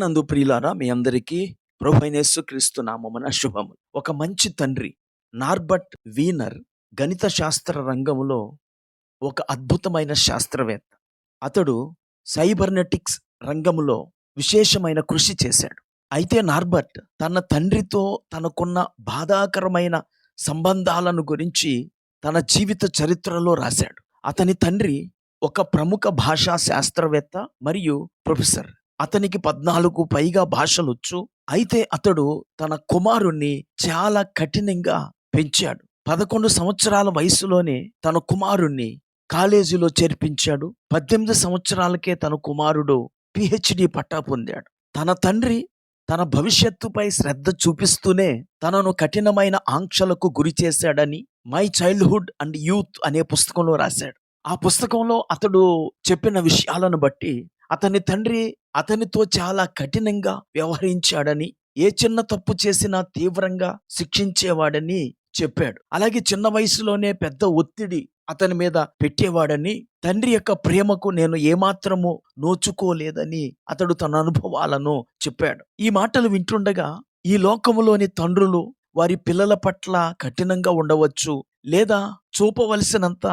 ప్రభునందు ప్రియులారా, మీ అందరికీ ప్రభువైన యేసుక్రీస్తు నామమున శుభములు. ఒక మంచి తండ్రి నార్బర్ట్ వీనర్ గణిత శాస్త్ర రంగంలో ఒక అద్భుతమైన శాస్త్రవేత్త. అతడు సైబర్నెటిక్స్ రంగంలో విశేషమైన కృషి చేశాడు. అయితే నార్బర్ట్ తన తండ్రితో తనకున్న బాధాకరమైన సంబంధాలను గురించి తన జీవిత చరిత్రలో రాశాడు. అతని తండ్రి ఒక ప్రముఖ భాషా శాస్త్రవేత్త మరియు ప్రొఫెసర్. అతనికి 14 పైగా భాషలొచ్చు. అయితే అతడు తన కుమారుణ్ణి చాలా కఠినంగా పెంచాడు. 11 సంవత్సరాల వయసులోనే తన కుమారుణ్ణి కాలేజీలో చేర్పించాడు. 18 సంవత్సరాలకే తన కుమారుడు PhD పట్టా పొందాడు. తన తండ్రి తన భవిష్యత్తుపై శ్రద్ధ చూపిస్తూనే తనను కఠినమైన ఆంక్షలకు గురి చేశాడని మై చైల్డ్హుడ్ అండ్ యూత్ అనే పుస్తకంలో రాశాడు. ఆ పుస్తకంలో అతడు చెప్పిన విషయాలను బట్టి అతని తండ్రి అతనితో చాలా కఠినంగా వ్యవహరించాడని, ఏ చిన్న తప్పు చేసినా తీవ్రంగా శిక్షించేవాడని చెప్పాడు. అలాగే చిన్న వయసులోనే పెద్ద ఒత్తిడి అతని మీద పెట్టేవాడని, తండ్రి యొక్క ప్రేమకు నేను ఏమాత్రము నోచుకోలేదని అతడు తన అనుభవాలను చెప్పాడు. ఈ మాటలు వింటుండగా ఈ లోకములోని తండ్రులు వారి పిల్లల పట్ల కఠినంగా ఉండవచ్చు, లేదా చూపవలసినంత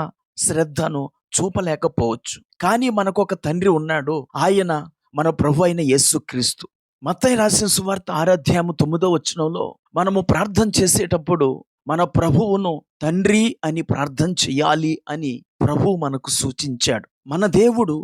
శ్రద్ధను చూపలేకపోవచ్చు. కానీ మనకు ఒక తండ్రి ఉన్నాడు. ఆయన మన ప్రభు అయిన యేసుక్రీస్తు. మత్తయి రాసిన సువార్త 6:9 మనము ప్రార్థన చేసేటప్పుడు మన ప్రభువును తండ్రి అని ప్రార్థన చెయ్యాలి అని ప్రభువు మనకు సూచించాడు. మన దేవుడు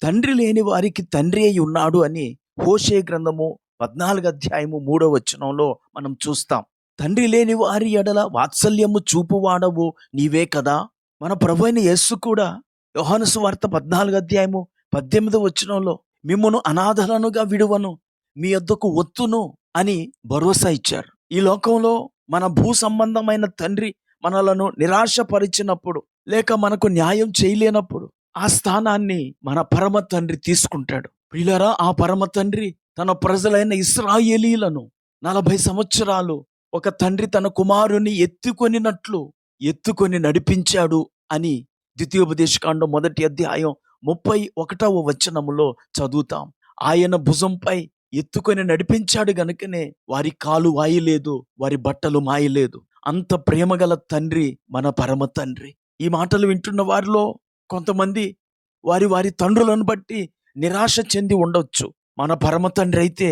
తండ్రి లేని వారికి తండ్రి అయి ఉన్నాడు అని హోషే గ్రంథము 14:3 మనం చూస్తాం. తండ్రి లేని వారి ఎడల వాత్సల్యము చూపువాడవు నీవే కదా. మన ప్రభు అయిన యేసు కూడా యోహాను సువార్త 14:18 మిమ్మును అనాథలనుగా విడువను, మీ యొద్దకు వత్తును అని భరోసా ఇచ్చారు. ఈ లోకంలో మన భూ సంబంధమైన తండ్రి మనలను నిరాశపరిచినప్పుడు, లేక మనకు న్యాయం చేయలేనప్పుడు ఆ స్థానాన్ని మన పరమ తండ్రి తీసుకుంటాడు. ప్రియులారా, ఆ పరమ తండ్రి తన ప్రజలైన ఇశ్రాయేలీలను 40 సంవత్సరాలు ఒక తండ్రి తన కుమారుని ఎత్తుకొని నడిపించాడు అని ద్వితీయోపదేశకాండం 1:31 చదువుతాం. ఆయన భుజంపై ఎత్తుకొని నడిపించాడు గనుకనే వారి కాలు వాయలేదు, వారి బట్టలు మాయలేదు. అంత ప్రేమగల తండ్రి మన పరమ తండ్రి. ఈ మాటలు వింటున్న వారిలో కొంతమంది వారి తండ్రులను బట్టి నిరాశ చెంది ఉండొచ్చు. మన పరమ తండ్రి అయితే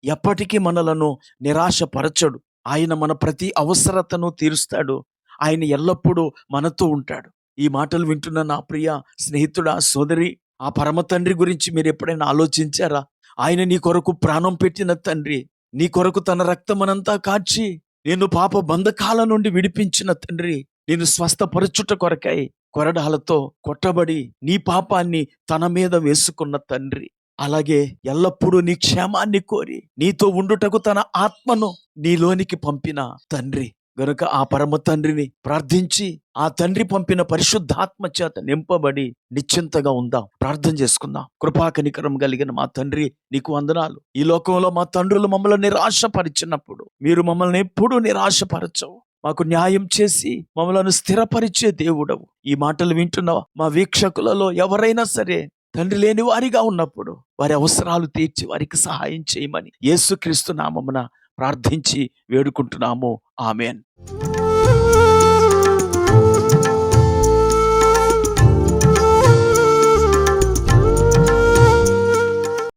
ఎప్పటికీ మనలను నిరాశపరచడు. ఆయన మన ప్రతి అవసరతను తీరుస్తాడు. ఆయన ఎల్లప్పుడూ మనతో ఉంటాడు. ఈ మాటలు వింటున్న నా ప్రియ స్నేహితుడా, సోదరి, ఆ పరమ తండ్రి గురించి మీరు ఎప్పుడైనా ఆలోచించారా? ఆయన నీ కొరకు ప్రాణం పెట్టిన తండ్రి, నీ కొరకు తన రక్తమనంతా కార్చి నేను పాప బంధకాల నుండి విడిపించిన తండ్రి, నేను స్వస్థపరచుట కొరకై కొరడాలతో కొట్టబడి నీ పాపాన్ని తన మీద వేసుకున్న తండ్రి. అలాగే ఎల్లప్పుడూ నీ క్షేమాన్ని కోరి నీతో ఉండుటకు తన ఆత్మను నీలోనికి పంపిన తండ్రి. గనుక ఆ పరమ తండ్రిని ప్రార్థించి ఆ తండ్రి పంపిన పరిశుద్ధాత్మ చేత నింపబడి నిశ్చింతగా ఉందాం. ప్రార్థన చేసుకుందాం. కృపా కనికరం కలిగిన మా తండ్రి, నీకు వందనాలు. ఈ లోకంలో మా తండ్రులు మమ్మల్ని నిరాశపరిచినప్పుడు మీరు మమ్మల్ని ఎప్పుడూ నిరాశపరచవు. మాకు న్యాయం చేసి మమ్మల్ని స్థిరపరిచే దేవుడవు. ఈ మాటలు వింటున్న మా వీక్షకులలో ఎవరైనా సరే తండ్రి లేని వారిగా ఉన్నప్పుడు వారి అవసరాలు తీర్చి వారికి సహాయం చేయమని యేసుక్రీస్తు నామమున ప్రార్థించి వేడుకుంటున్నాము. ఆమేన్.